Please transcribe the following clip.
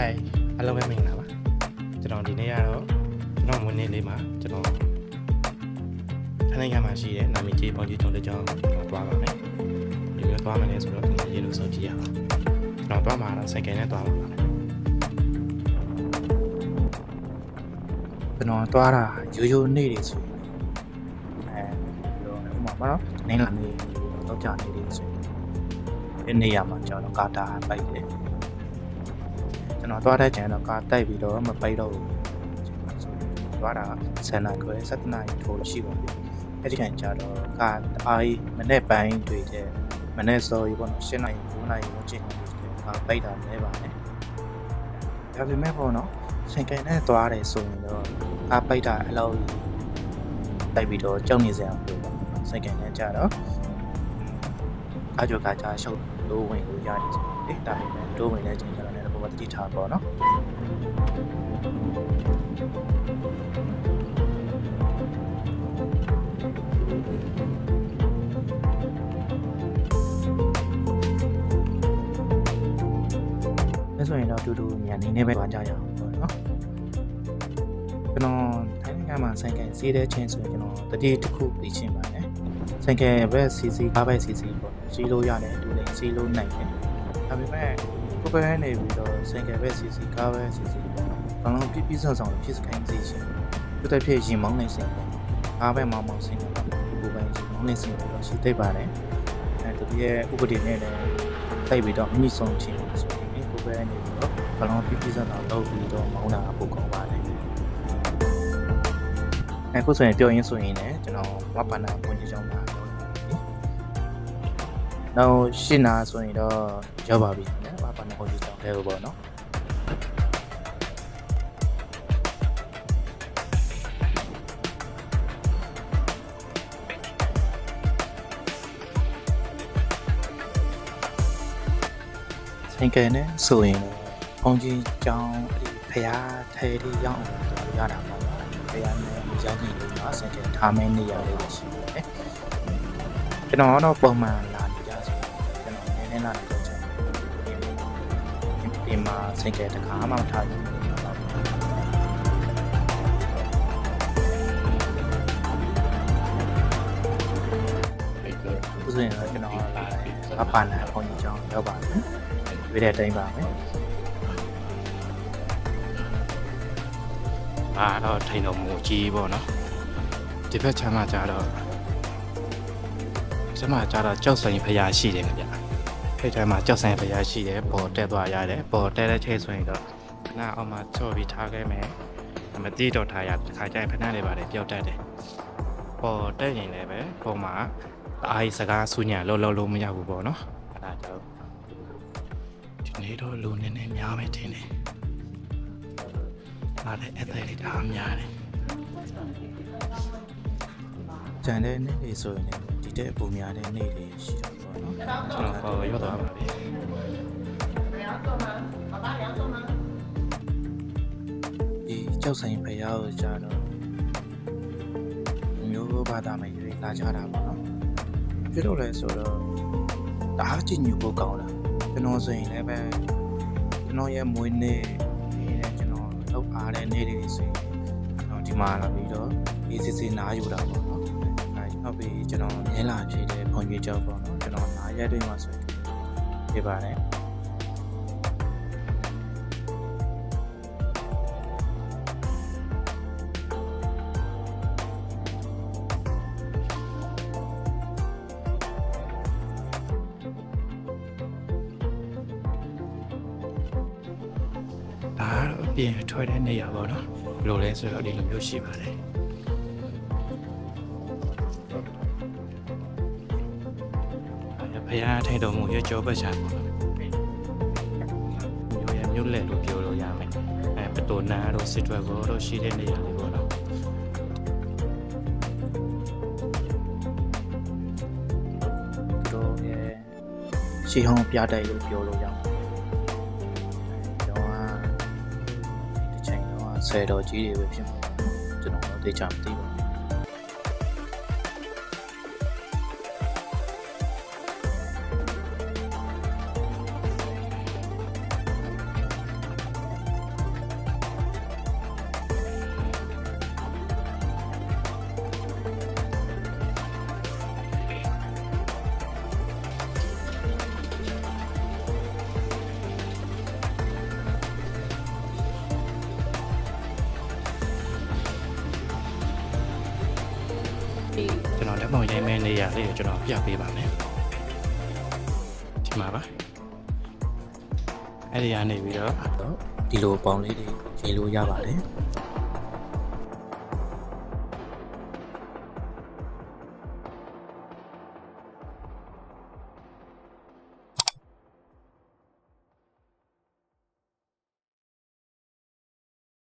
Hi အားလုံးပဲမင်္ဂလာပါကျွန်တော်ဒီနေ့ကတော့ကျွန်တော်မွေးနေ့လေးမှာကျွန်တော်ထိုင်းနိုင်ငံမှာရှိတဲ့နာမည်ကြီးပေါင်းကြီးတုံးတစ်ကြောင်းကျွန်တော်သွားပါမယ်ဒီလိုသွားမယ်လဲဆိုတော့ကျွန်တော်ရေလို့စောကြည့်ရအောင်ကျွန်တော်သွားမှာတော့စိုက်ကယ်နဲ့သွားပါမယ်ကျွန်တော်သွားတာရိုးနေ့တွေဆိုရင်ပြောနေမှာပါတော့နေလာနေတော့ကြာနေတယ်ဆိုရင်ဒီနေရာမှာကျွန်တော်ကာတာပိုက်တယ်ကျွန်တော်သွားတဲ့ကျန်တော့ကာတိုက်ပြီးတော့မပိတ်တော့ဘူးသွားတာ7နာရီခွဲ7နာရီထိုးရှိပါပြီအဲ့ဒီချိန်ကျတော့ကာအားမနေ့ပိုင်းတွေ့တဲ့မနေ့စောကြီးပေါ့နော်7နာရီ9နာရီဝန်းကျင်ကာပိတ်တာလဲပါနဲ့ဒါပေမဲ့ပေါ့နော်စင်ကယ်နဲ့သွားတယ်ဆိုရင်တော့ကာပိတ်တာအလောက်တိုက်ပြီးတော့ကြောက်နေစရာမလိုပါဘူးစင်ကယ်နဲ့ကျတော့အားကြောကာချာရှုပ်လို့ဝင်လို့ရတယ်ဆိုတော့ဒါပေမဲ့တိုးဝင်တဲ့ချိန်ကျတော့လည်းဘောတတိထားပေါ့နော်အဲ့ဆိုရင်တော့တူမြန်နေနေပဲသွားကြရအောင်ပေါ့နော်ကျွန်တော်ထိုင်းနိုင်ငံမှာဆိုင်ကယ်စီးတဲ့ချိန်ဆိုရင်ကျွန်တော်တတိတစ်ခုပြီးချင်းပါတယ်ဆိုင်ကယ်ပဲစီစီကားပဲစီစီပေါ့စီးလို့ရတယ်တူတယ်စီးလို့နိုင်တယ်ဒါပေမဲ့ကိုယ်ပဲနေပြီးတော့ဆိုင်ကယ်ပဲစီစီကားပဲစီစီပေါ့နော်ဘာလို့ပြပြဆောင်ဆောင်ဖြစ်စခိုင်းစီရှင်သူတစ်ဖြစ်ရင်မောင်းနေစင်ပေါ့ကားပဲမောင်းစင်ပေါ့ကိုယ်ပဲရင်မောင်းနေစင်တော့ရှိသိပါတယ်တူရဲ့ဥပဒေနဲ့လည်းတိုက်ပြီးတော့အမိဆုံးချင်းဆိုရင်ကိုယ်ပဲနေပြီးတော့ဘာလို့ပြပြဆောင်ဆောင်လုပ်ပြီးတော့မောင်းတာပိုကောင်းပါတယ်အခုဆိုရင်ပြောရင်းဆိုရင်လည်းကျွန်တော်ဝပနာဝင်ကြောင်းပါနောက်ရှင်းနာဆိုရင်တော့ရောက်ပါပြီနော်ဝပနာဝင်ကြောင်းလဲပေါ့နော်ဆိုင်ကယ်နဲ့ဆိုရင်ဘုံကြီးကြောင်းဖျားထဲလေးရောက်အောင်တော့ရတာပေါ့နော်ဖျားနဲ့ရောက်နေလို့နော်ဆိုင်ကယ်ထားမဲနေရလေးရှိတယ်ကျွန်တော်တော့ပုံမှန်လာနေကြဆိုကျွန်တော်နည်းနည်းလာနေတော့ဒီမှာဆိုင်ကယ်တခါမှမထားဘူးဥစဉ်တော့ကျွန်တော်လာတယ်အပန်းနဲ့ဘုံကြီးကြောင်းရောက်ပါတယ်ဝေးတဲ့တိုင်းပါမယ်အားတော့ထိုင်တော်မူကြီးပေါ့နော်ဒီဘက်ချမ်းမှာကြတော့ကျမကြတော့ကြောက်ဆိုင်ဖျားရှိတယ်ခင်ဗျအဲ့ထဲမှာကြောက်ဆိုင်ဖျားရှိတယ်ပေါ်တက်သွားရတယ်ပေါ်တက်တဲ့ချိန်ဆိုရင်တော့ခဏအောင်မှချော့ပြီးထားခဲ့မယ်မတိတော့ထားရခါကျရင်ဖဏလေးပါတယ်ပျောက်တတ်တယ်ပေါ်တက်ရင်လည်းပဲပုံမှာအားစကားဆူညံလို့မရဘူးပေါ့နော်အဲ့ဒါကြောင့်ဒီနေ့တော့လူနည်းနည်းများမယ်ထင်တယ်အားလည်းအဲ့ဒါလေးဒါများတယ်ကျန်တဲ့နေ့တွေဆိုရင်လည်းဒီတဲ့အပူများတဲ့နေ့တွေရှိတော့ပေါ့နော်ကျွန်တော်ရောက်သွားပါပြီဒီကြောက်ဆိုင်ဖျားကိုကြာတော့မျိုးဘာသာမျိုးလာကြတာပေါ့နော်ပြလို့လဲဆိုတော့ဒါကြည့်ညူဖို့ကောင်းတာကျွန်တော်ဆိုရင်လည်းပဲကျွန်တော်ရဲ့မွေးနေ့နဲ့ကျွန်တော်လောက်အားတဲ့နေ့တွေဆိုရင်ကျွန်တော်ဒီမှာလာပြီးတော့အေးစစ်စစ်နားယူတာပေါ့နော်ဟုတ်ပြီကျွန်တော်မြဲလာဖြစ်တဲ့ခွန်ကြီးကျောက်ပေါ့နော်ကျွန်တော်နားရက်တွေမှာဆိုပြပါတယ်ဒါတော့အပြင်ထွက်တဲ့နေရာပေါ့နော်ဘယ်လိုလဲဆိုတော့ဒီလိုမျိုးရှိပါတယ်ဖျားထိုင်တော်မူရကြောပတ်ချာပေါ့နော်မျိုးရမျိုးလက်လို့ပြောလို့ရမယ်ပတိုနာတို့စစ်တွက်ဘောတို့ရှိတဲ့နေရာလေးပေါ့နော်တို့ရဲ့ရှေးဟောင်းပြတိုက်လို့ပြောလို့ရအောင်ဒီချိန်တော့ဆယ်တော်ကြီးတွေပဲဖြစ်မှာကျွန်တော်သိချင်မသိပါဘူး အေး ကျွန်တော်လက်မောင်ရိုင်းမဲနေရလေးကိုကျွန်တော်ပြပေးပါမယ်ဒီမှာပါအဲ့ဒီကနေပြီးတော့ဒီလိုပေါင်လေးတွေရေးလို့ရပါတယ်